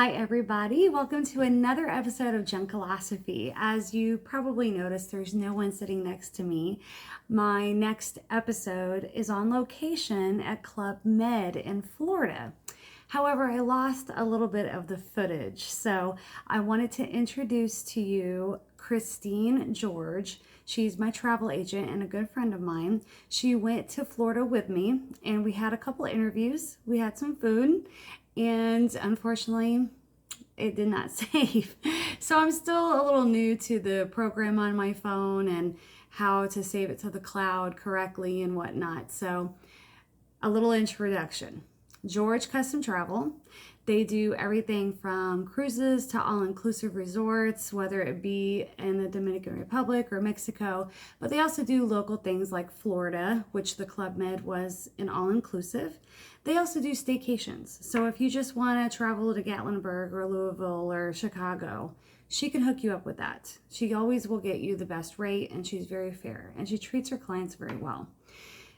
Hi everybody, welcome to another episode of Junkalosophy. As you probably noticed, there's no one sitting next to me. My next episode is on location at Club Med in Florida. However, I lost a little bit of the footage, so I wanted to introduce to you Christine George. She's my travel agent and a good friend of mine. She went to Florida with me and we had a couple interviews. We had some food and unfortunately it did not save. So I'm still a little new to the program on my phone and how to save it to the cloud correctly and whatnot. So a little introduction. George Custom Travel. They do everything from cruises to all-inclusive resorts, whether it be in the Dominican Republic or Mexico, but they also do local things like Florida, which the Club Med was an all-inclusive. They also do staycations. So if you just want to travel to Gatlinburg or Louisville or Chicago, she can hook you up with that. She always will get you the best rate, and she's very fair, and she treats her clients very well.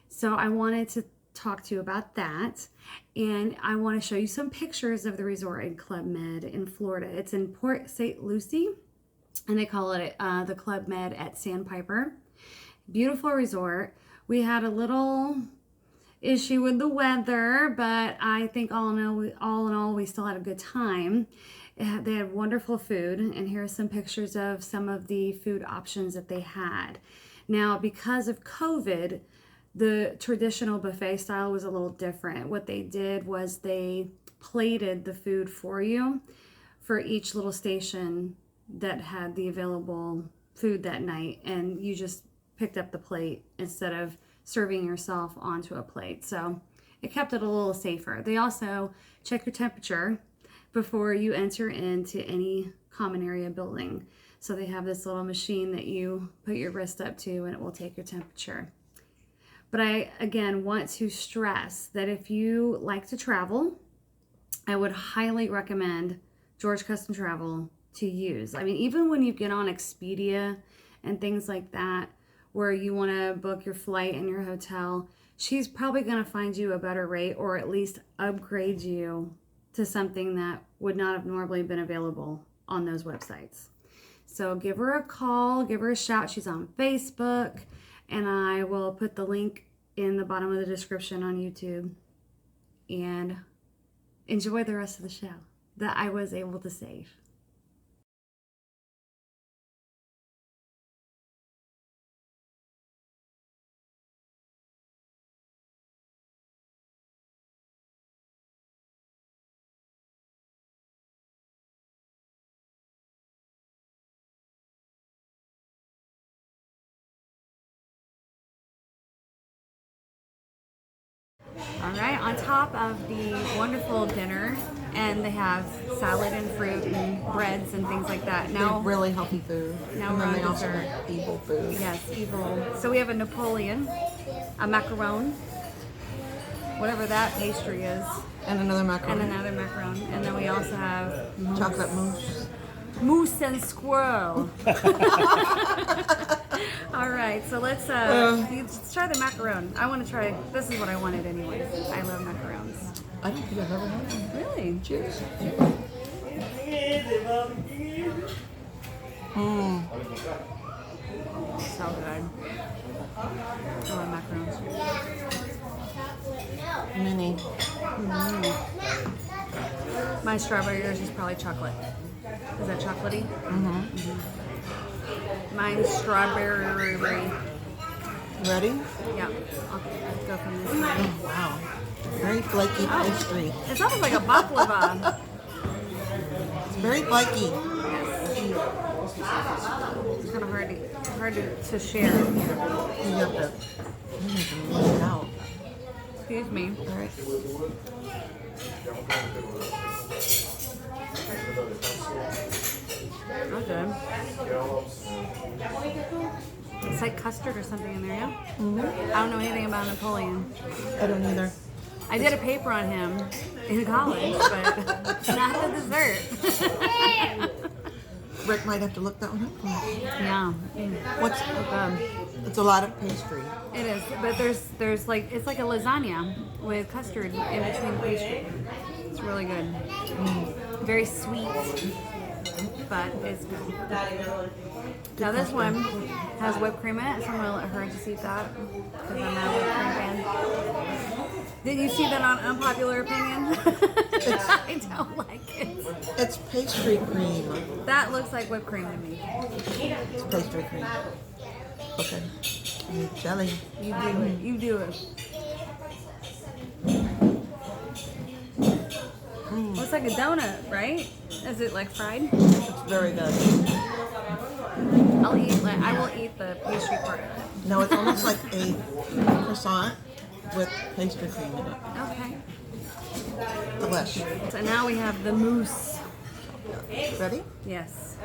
So I wanted to talk to you about that, and I want to show you some pictures of the resort in Club Med in Florida. It's in Port St. Lucie, and they call it the Club Med at Sandpiper. Beautiful resort. We had a little issue with the weather, but I think all in all, we still had a good time. They had wonderful food, and here are some pictures of some of the food options that they had. Now, because of COVID, the traditional buffet style was a little different. What they did was they plated the food for you for each little station that had the available food that night, and you just picked up the plate instead of serving yourself onto a plate. So it kept it a little safer. They also check your temperature before you enter into any common area building. So they have this little machine that you put your wrist up to and it will take your temperature. But I, again, want to stress that if you like to travel, I would highly recommend George Custom Travel to use. I mean, even when you get on Expedia and things like that, where you want to book your flight and your hotel, she's probably going to find you a better rate or at least upgrade you to something that would not have normally been available on those websites. So give her a call, give her a shout. She's on Facebook. And I will put the link in the bottom of the description on YouTube. And enjoy the rest of the show that I was able to save. All right, on top of the wonderful dinner, and they have salad and fruit and breads and things like that. Now, really healthy food. Now and we're then on they also dessert. have evil food. Yes, evil. So we have a Napoleon, a macaron, whatever that pastry is, And another macaroni. and another macaron. And then we also have Chocolate mousse. moose and squirrel. All right, so let's try the macaron. I want to try. This is what I wanted anyway. I love macarons. I don't think I've ever had one. Really? Cheers. So good. I love macarons. Mini. My strawberry, yours is probably chocolate. Is that chocolatey? Mine's strawberry. Ready? Yeah. Okay, let's go from this side. Oh, wow. Very flaky pastry. It's almost like a baklava. It's very flaky. It's kind of hard to share. You have to let it out. Excuse me. All right. Okay. It's like custard or something in there, yeah? I don't know anything about Napoleon. I don't either. I did a paper on him in college, but not the dessert. Rick might have to look that one up for us. Yeah. What's it's a lot of pastry. It is, but there's like, it's like a lasagna with custard in between the pastry. It's really good. Very sweet, but it's good. Now this one has whipped cream in it, so I'm going to let her just eat that because I'm not a whipped cream fan. Did you see that on Unpopular Opinion? I don't like it. It's pastry cream. That looks like whipped cream to me. It's pastry cream. Okay. And jelly. You do it. You do it. Looks like a donut, right? Is it like fried? It's very good. I will eat the pastry part of it. No, it's almost like a croissant with pastry cream in it. Okay. Delish. So now we have the mousse. Ready? Yes.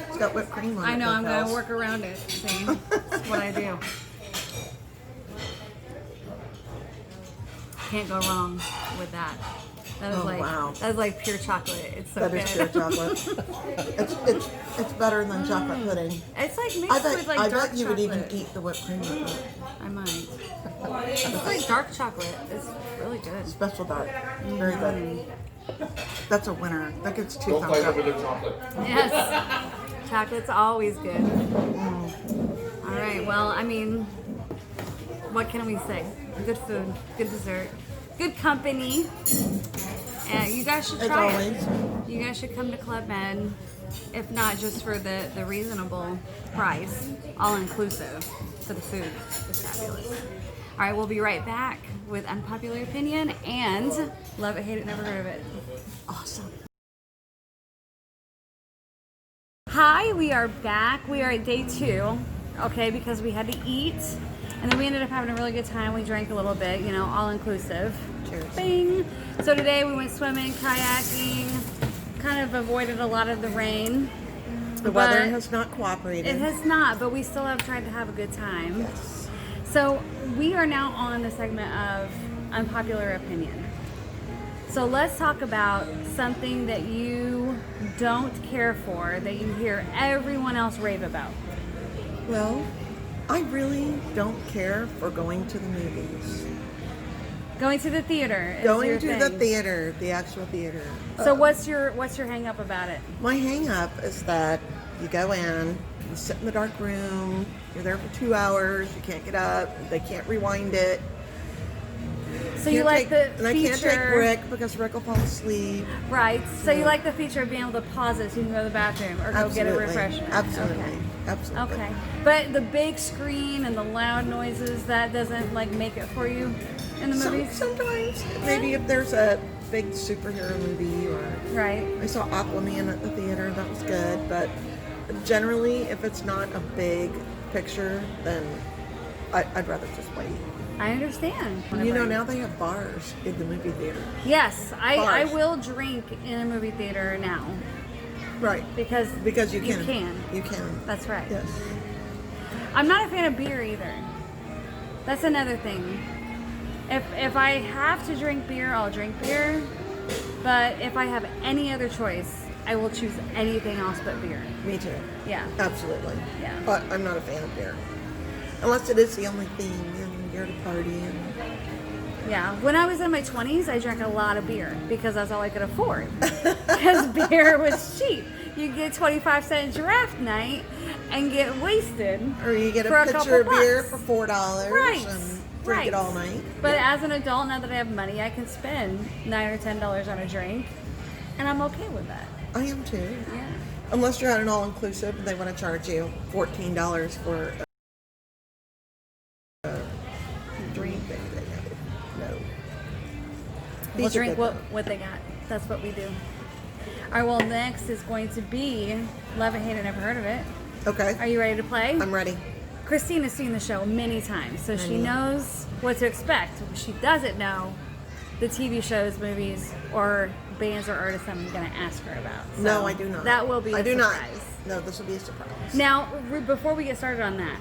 It's got whipped cream on it. I know, I'm going to Pals. work around it. See? That's what I do. Can't go wrong with that. That is wow. That is like pure chocolate. It's so That good. is pure chocolate. it's better than chocolate pudding. It's like mixed with like I dark bet you would even chocolate. eat the whipped cream with it. I might. It's like dark chocolate. It's really good. Special dark. Very good. That's a winner. That gets 2 Don't thumbs fight up. over the chocolate. Yes. Chocolate's always good. All right. Well, I mean, what can we say? Good food, good dessert, good company. And you guys should As try always. it. You guys should come to Club Med, if not just for the reasonable price, all inclusive for the food. It's fabulous. All right, we'll be right back with Unpopular Opinion and Love It, Hate It, Never Heard of It. Awesome. Hi, we are back. We are at day 2, okay, because we had to eat. And then we ended up having a really good time. We drank a little bit, you know, all inclusive. Cheers. Bing. So today we went swimming, kayaking, kind of avoided a lot of the rain. The weather But has not cooperated. It has not, but we still have tried to have a good time. Yes. So we are now on the segment of Unpopular Opinion. So let's talk about something that you don't care for, that you hear everyone else rave about. Well, I really don't care for going to the movies. Going to the theater. Is Going your to thing. the theater, the actual theater. So what's your hang up about it? My hang up is that you go in, you sit in the dark room, you're there for 2 hours, you can't get up, they can't rewind it. So you like the And I can't take feature, Rick because Rick will fall asleep. right? So you like the feature of being able to pause it so you can go to the bathroom or go get a refreshment. Absolutely. Okay. Absolutely. Okay. But the big screen and the loud noises, that doesn't like make it for you in the movies? Sometimes, maybe if there's a big superhero movie or Right. I saw Aquaman at the theater, that was good, but generally if it's not a big picture, then I'd rather just wait. I understand. You know, now they have bars in the movie theater. Yes, I Bars. will drink in a movie theater now Right. because You can. You can. That's right. Yes. I'm not a fan of beer either. That's another thing. If I have to drink beer, I'll drink beer. But if I have any other choice, I will choose anything else but beer. Me too. Yeah. Absolutely. Yeah. But I'm not a fan of beer. Unless it is the only thing and you're at a party and Yeah. When I was in my 20s, I drank a lot of beer because that's all I could afford. Because beer was cheap. You get 25-cent giraffe night and get wasted. or you get for a a couple pitcher of beer bucks. for $4 Right. and drink it all night. But as an adult, now that I have money, I can spend $9 or $10 on a drink, and I'm okay with that. I am too. Yeah. Unless you're at an all-inclusive and they want to charge you $14 for a drink. No. We Unless you're drink good, what they got. That's what we do. All right, well, next is going to be Love It, Hate It, Never Heard of It. though. Okay. Are you ready to play? I'm ready. Christine has seen the show many times, so she Many. knows what to expect. She doesn't know the TV shows, movies, or bands or artists I'm going to ask her about. So No, I do not. That will be I a do surprise. not. No, this will be a surprise. Now, before we get started on that,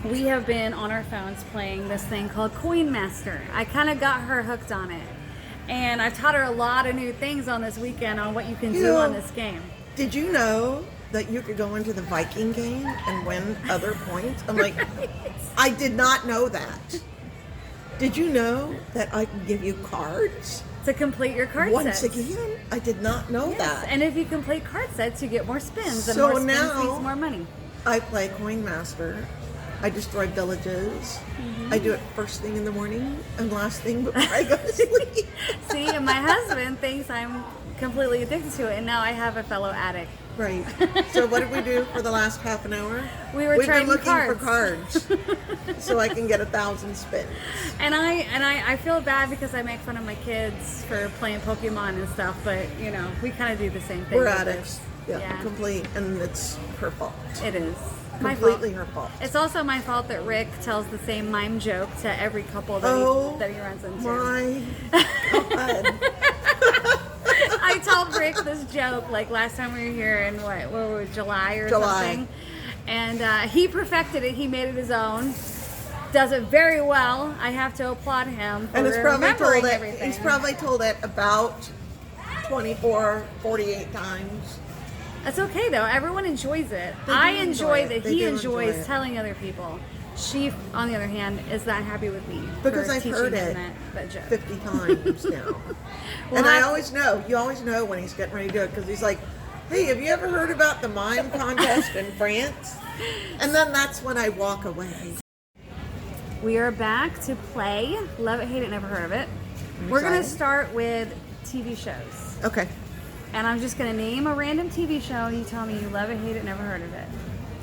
we have been on our phones playing this thing called Coin Master. I kind of got her hooked on it. And I taught her a lot of new things on this weekend on what you can do know, on this game. Did you know that you could go into the Viking game and win other points? I'm like, I did not know that. Did you know that I can give you cards? To complete your card Once sets. again, I did not know Yes, that. and if you complete card sets, you get more spins, and So more spins now- means more money. I play Coin Master. I destroy villages. I do it first thing in the morning and last thing before I go to sleep. See, and my husband thinks I'm completely addicted to it, and now I have a fellow addict. Right. So what did we do for the last half an hour? We were We've trading been looking for cards. cards so I can get 1,000 spins. And I feel bad because I make fun of my kids for playing Pokemon and stuff, but you know, we kind of do the same thing. We're with addicts. this. Yeah, complete. And it's her fault. It is. My Completely fault. her fault. It's also my fault that Rick tells the same mime joke to every couple that, that he runs into. My God. I told Rick this joke like last time we were here in what were we, July or something, and he perfected it. He made it his own. Does it very well. I have to applaud him for And it's probably remembering told it. everything. He's probably told it about 24, 48 times. That's okay though. Everyone enjoys it. They do I enjoy enjoy it. that They he do enjoy enjoys it. telling other people. She, on the other hand, is not happy with me Because for I've teaching heard him it that joke. 50 times now. Well, And I always know, you always know when he's getting ready to do it because he's like, hey, have you ever heard about the mime contest in France? And then that's when I walk away. We are back to play Love It, Hate It, Never Heard of It. We're going to excited. start with TV shows. Okay. And I'm just going to name a random TV show. You tell me you love it, hate it, never heard of it.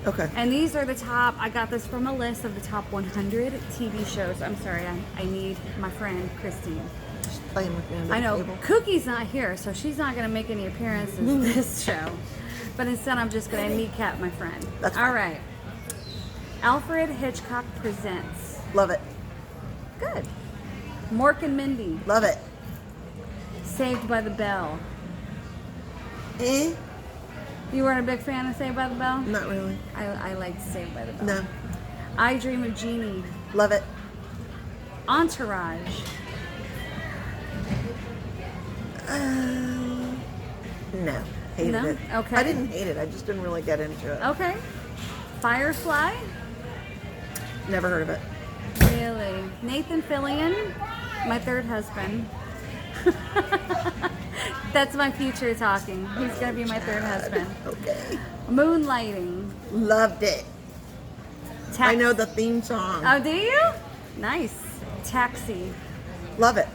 Okay. And these are the top, I got this from a list of the top 100 TV shows. I'm sorry, I need my friend Christine. Just playing with me under I the know table. Cookie's not here, so she's not going to make any appearances in this show. But instead, I'm just going to kneecap my friend. That's all fine. right. Alfred Hitchcock Presents. Love it. Good. Mork and Mindy. Love it. Saved by the Bell. Eh? You weren't a big fan of Saved by the Bell? Not really. I liked Saved by the Bell. No. I Dream of Jeannie. Love it. Entourage. No. Hated No? it. Okay. I didn't hate it. I just didn't really get into it. Okay. Firefly. Never heard of it. Really? Nathan Fillion, my third husband. That's my future talking. He's gonna be my third husband. Okay. Moonlighting. Loved it. I know the theme song. Oh, do you? Nice. Taxi. Love it.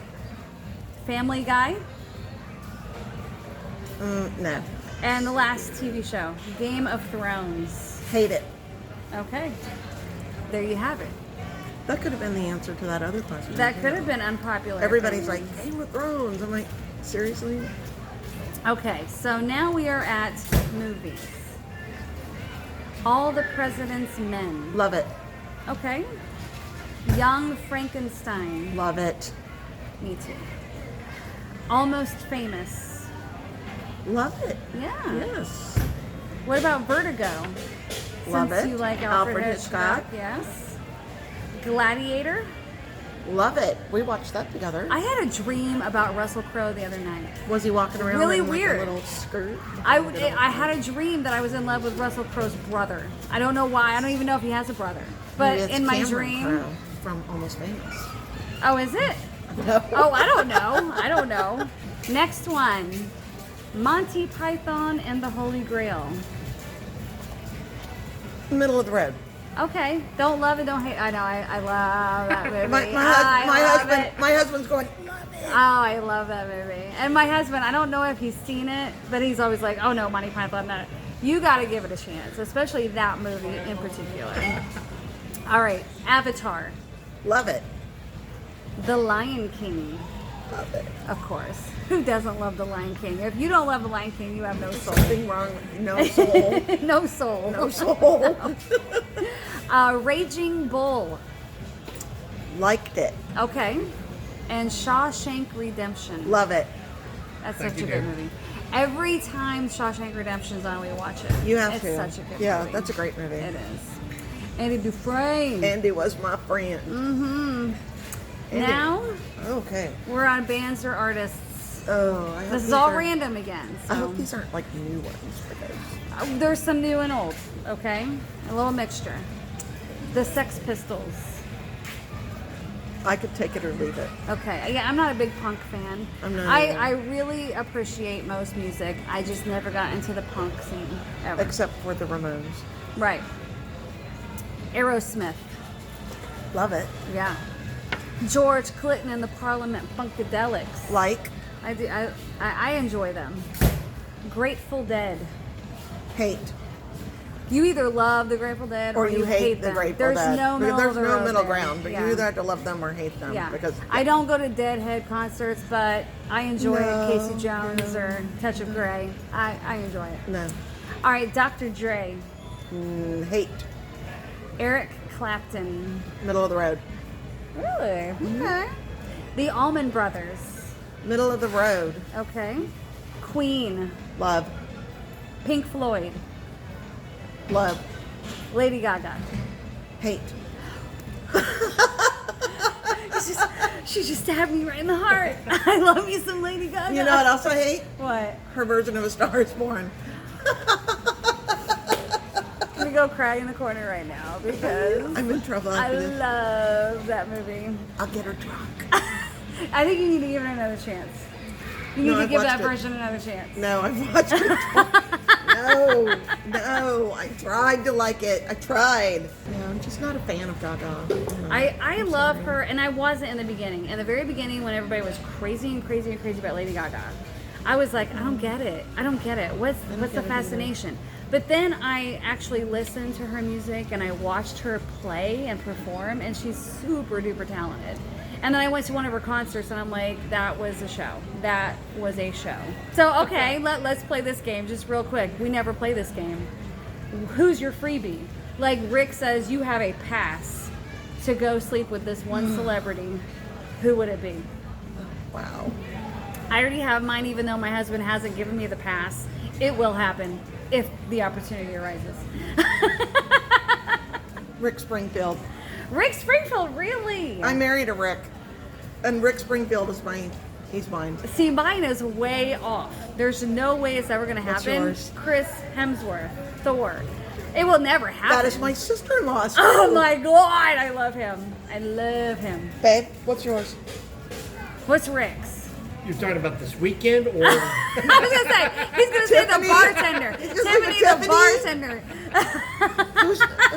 Family Guy. No. And the last TV show, Game of Thrones. Hate it. Okay. There you have it. That could have been the answer to that other question. That could have been unpopular. Everybody's opinion. like, Game of Thrones. I'm like, seriously? Okay, so now we are at movies. All the President's Men. Love it. Okay. Young Frankenstein. Love it. Me too. Almost Famous. Love it. Yeah. Yes. What about Vertigo? Love Since it. you like Alfred Alfred Hitchcock. Hitchcock. Yes. Gladiator. Love it. We watched that together. I had a dream about Russell Crowe the other night. Was he walking around Really in like weird. a little skirt? I had a dream that I was in love with Russell Crowe's brother. I don't know why. I don't even know if he has a brother. But Maybe it's in my Cameron dream. Crowe from Almost Famous. Oh, is it? No. Oh, I don't know. I don't know. Next one. Monty Python and the Holy Grail. Middle of the road. Okay. Don't love it, don't hate. I know. I love that movie. My husband's going, love it. Oh, I love that movie. And my husband, I don't know if he's seen it, but he's always like, oh no, Monty Python, no. You got to give it a chance, especially that movie in particular. All right. Avatar. Love it. The Lion King. Love it. Of course. Who doesn't love The Lion King? If you don't love The Lion King, you have no soul. Something wrong with you. No soul. No soul. No soul. Raging Bull. Liked it. Okay. And Shawshank Redemption. Love it. That's such a good movie. Every time Shawshank Redemption's on, we watch it. You have it's to. It's such a good yeah, movie. that's a great movie. It is. Andy Dufresne. Andy was my friend. Mm-hmm. Andy. Now, Okay. we're on bands or artists. Oh, I hope This is these all aren't- random again. So. I hope these aren't like new ones because There's some new and old, okay? A little mixture. The Sex Pistols. I could take it or leave it. Okay. Yeah, I'm not a big punk fan. I'm not I either. really appreciate most music. I just never got into the punk scene ever. Except for the Ramones. Right. Aerosmith. Love it. Yeah. George Clinton and the Parliament Funkadelics. Like, I do. I enjoy them. Grateful Dead. hate. You either love the Grateful Dead Or you hate the them. Grateful There's Dead. no middle There's of the no road middle there. ground, but Yeah. you either have to love them or hate them. Yeah. Because I don't go to Deadhead concerts, but I enjoy No, Casey Jones or Touch of Grey. I enjoy it. No. All right, Dr. Dre, Hate. Eric Clapton. Middle of the road. Really? Okay. The Allman Brothers. Middle of the road. Okay. Queen, Love. Pink Floyd, Love. Lady Gaga. Hate. She just stabbed me right in the heart. I love me some Lady Gaga. You know what else I hate? What? Her version of A Star Is Born. I'm gonna go cry in the corner right now because I'm in trouble I after this. love that movie. I'll get her drunk. I think you need to give it another chance. You need No, to I've give that watched it. version another chance. No, I've watched it twice. No, I tried to like it. I tried. No, I'm just not a fan of Gaga. I love her, and I wasn't in the beginning. In the very beginning, when everybody was crazy and crazy and crazy about Lady Gaga, I was like, I don't get it. I don't get it. What's the fascination? But then I actually listened to her music and I watched her play and perform, and she's super duper talented. And then I went to one of her concerts and I'm like, that was a show. That was a show. So, okay, let's play this game just real quick. We never play this game. Who's your freebie? Like Rick says, you have a pass to go sleep with this one celebrity. Who would it be? Wow. I already have mine, even though my husband hasn't given me the pass. It will happen if the opportunity arises. Rick Springfield. Rick Springfield, really? I married a Rick. And Rick Springfield is he's mine. See, mine is way off. There's no way it's ever going to What's happen. yours? Chris Hemsworth, Thor. It will never happen. That is my sister-in-law's. Oh my God, I love him. I love him. Babe, what's yours? What's Rick's? You're talking about this weekend, or I was going to say, he's going to say the Tiffany. bartender. He's gonna say Tiffany the Tiffany. bartender.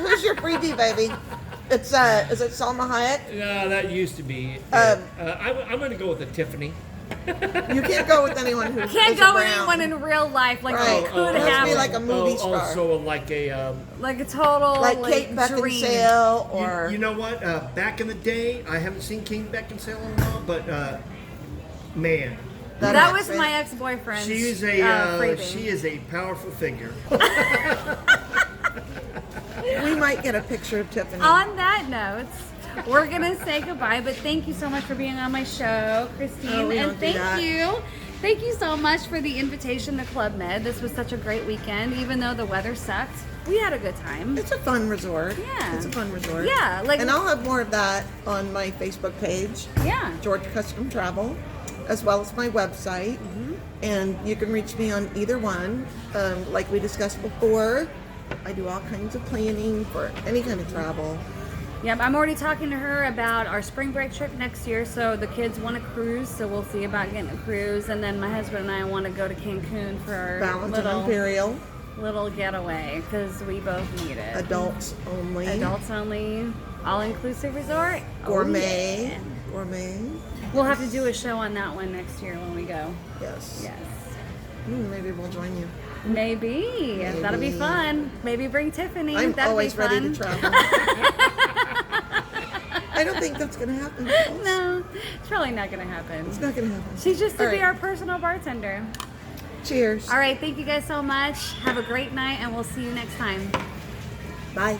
Who's your freebie, baby? It's is it Salma Hayek? no? That used to be. I'm going to go with a Tiffany. You can't go with anyone who Can't is go with around. anyone in real life like Right. it could It has to be happen. like a movie star. Also, like a. Like a total Like Kate dream. Beckinsale or You know what? Back in the day, I haven't seen Kate Beckinsale in a while, but man, That was my ex-boyfriend. she is she is a powerful figure. We might get a picture of Tiffany. On that note, we're gonna say goodbye. But thank you so much for being on my show, Christine, Oh, we and don't do that. thank you so much for the invitation to Club Med. This was such a great weekend, even though the weather sucked. We had a good time. It's a fun resort. Yeah. It's a fun resort. Yeah, like- and I'll have more of that on my Facebook page, Yeah. George Custom Travel, as well as my website. Mm-hmm. And you can reach me on either one. Like we discussed before, I do all kinds of planning for any kind of travel. Yep, I'm already talking to her about our spring break trip next year. So the kids want a cruise, so we'll see about getting a cruise. And then my husband and I want to go to Cancun for our Valentin Imperial, little getaway because we both need it. adults only. Adults only, all-inclusive resort. Gourmet. Oh, yeah. Gourmet. We'll have to do a show on that one next year when we go. Yes. Yes. Maybe we'll join you. Maybe. That'll be fun. Maybe bring Tiffany. I'm That'd always be fun. ready to travel. I don't think that's going to happen. No, it's probably not going to happen. It's not going to happen. She's just to All be right. our personal bartender. Cheers. All right, thank you guys so much. Have a great night, and we'll see you next time. Bye.